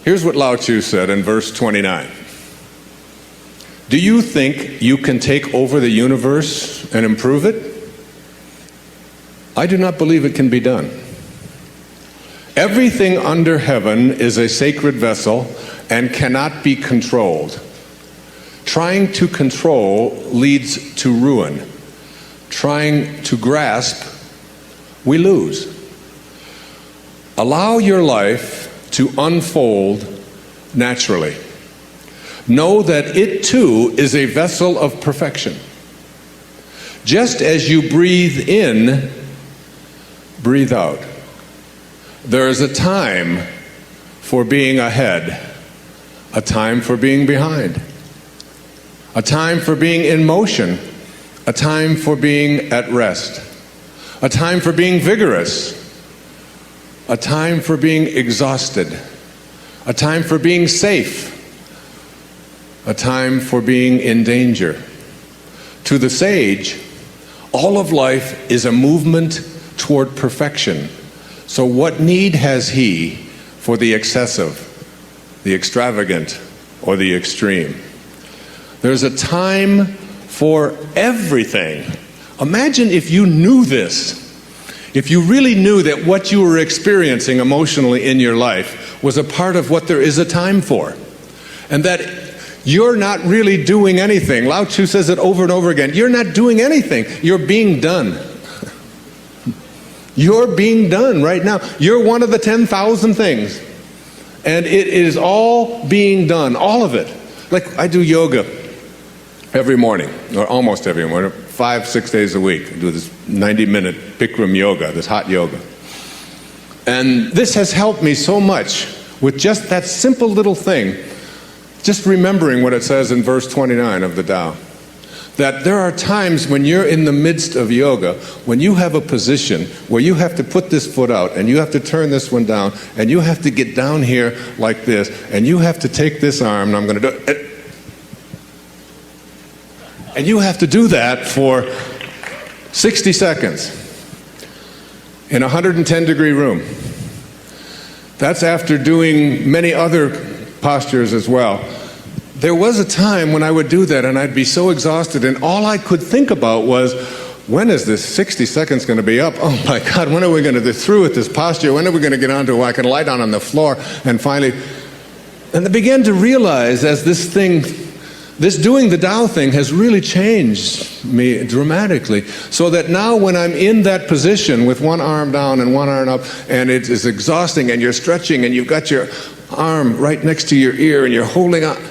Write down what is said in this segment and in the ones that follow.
Here's what Lao Tzu said in verse 29. Do you think you can take over the universe and improve it? I do not believe it can be done. Everything under heaven is a sacred vessel and cannot be controlled. Trying to control leads to ruin. Trying to grasp, we lose. Allow your life to unfold naturally. Know that it too is a vessel of perfection. Just as you breathe in, breathe out. There is a time for being ahead, a time for being behind, a time for being in motion, a time for being at rest, a time for being vigorous, a time for being exhausted, a time for being safe, a time for being in danger. To the sage, all of life is a movement toward perfection. So what need has he for the excessive, the extravagant, or the extreme? There's a time for everything. Imagine if you knew this. If you really knew that what you were experiencing emotionally in your life was a part of what there is a time for, and that you're not really doing anything. Lao Tzu says it over and over again. You're not doing anything. You're being done. You're being done right now. You're one of the 10,000 things. And it is all being done, all of it. Like I do yoga every morning, or almost every morning, 5-6 days a week. I do this 90-minute Bikram yoga, this hot yoga. And this has helped me so much with just that simple little thing, just remembering what it says in verse 29 of the Tao. That there are times when you're in the midst of yoga, when you have a position where you have to put this foot out, and you have to turn this one down, and you have to get down here like this, and you have to take this arm, and I'm going to do it. And you have to do that for 60 seconds in a 110-degree room. That's after doing many other postures as well. There was a time when I would do that and I'd be so exhausted, and all I could think about was, when is this 60 seconds going to be up? Oh my God, when are we going to get through with this posture? When are we going to get on to where I can lie down on the floor and finally... And I began to realize as this doing the Tao thing has really changed me dramatically, so that now when I'm in that position with one arm down and one arm up, and it is exhausting, and you're stretching, and you've got your arm right next to your ear, and you're holding on,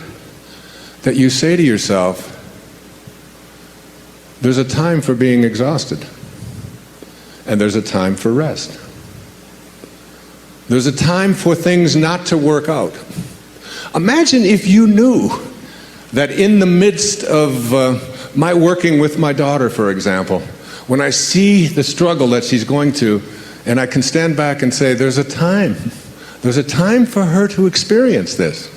that you say to yourself, there's a time for being exhausted, and there's a time for rest. There's a time for things not to work out. Imagine if you knew that in the midst of my working with my daughter, for example, when I see the struggle that she's going to, and I can stand back and say, there's a time for her to experience this.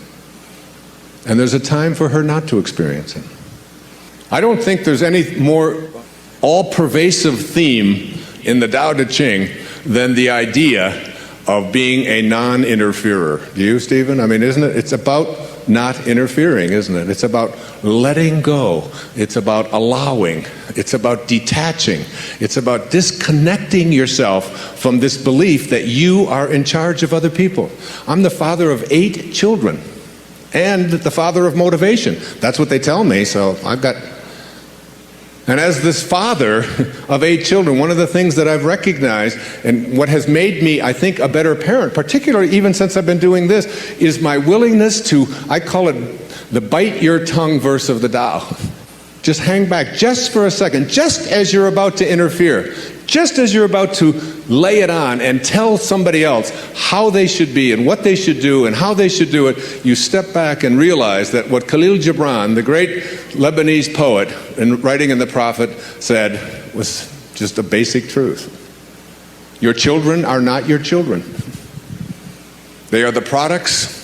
And there's a time for her not to experience it. I don't think there's any more all-pervasive theme in the Tao Te Ching than the idea of being a non-interferer. Do you, Stephen? I mean, isn't it? It's about not interfering, isn't it? It's about letting go. It's about allowing. It's about detaching. It's about disconnecting yourself from this belief that you are in charge of other people. I'm the father of 8 children. And the father of motivation. That's what they tell me, so I've got... And as this father of 8 children, one of the things that I've recognized, and what has made me, I think, a better parent, particularly even since I've been doing this, is my willingness to, I call it the bite your tongue verse of the Tao. Just hang back just for a second, just as you're about to interfere, just as you're about to lay it on and tell somebody else how they should be and what they should do and how they should do it, you step back and realize that what Khalil Gibran, the great Lebanese poet, in writing in The Prophet, said was just a basic truth. Your children are not your children. They are the products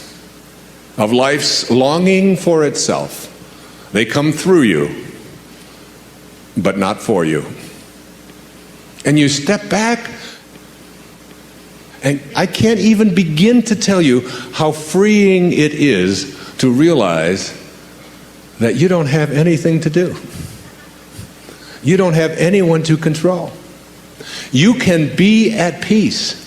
of life's longing for itself. They come through you, but not for you. And you step back And I can't even begin to tell you how freeing it is to realize that you don't have anything to do. You don't have anyone to control. You can be at peace.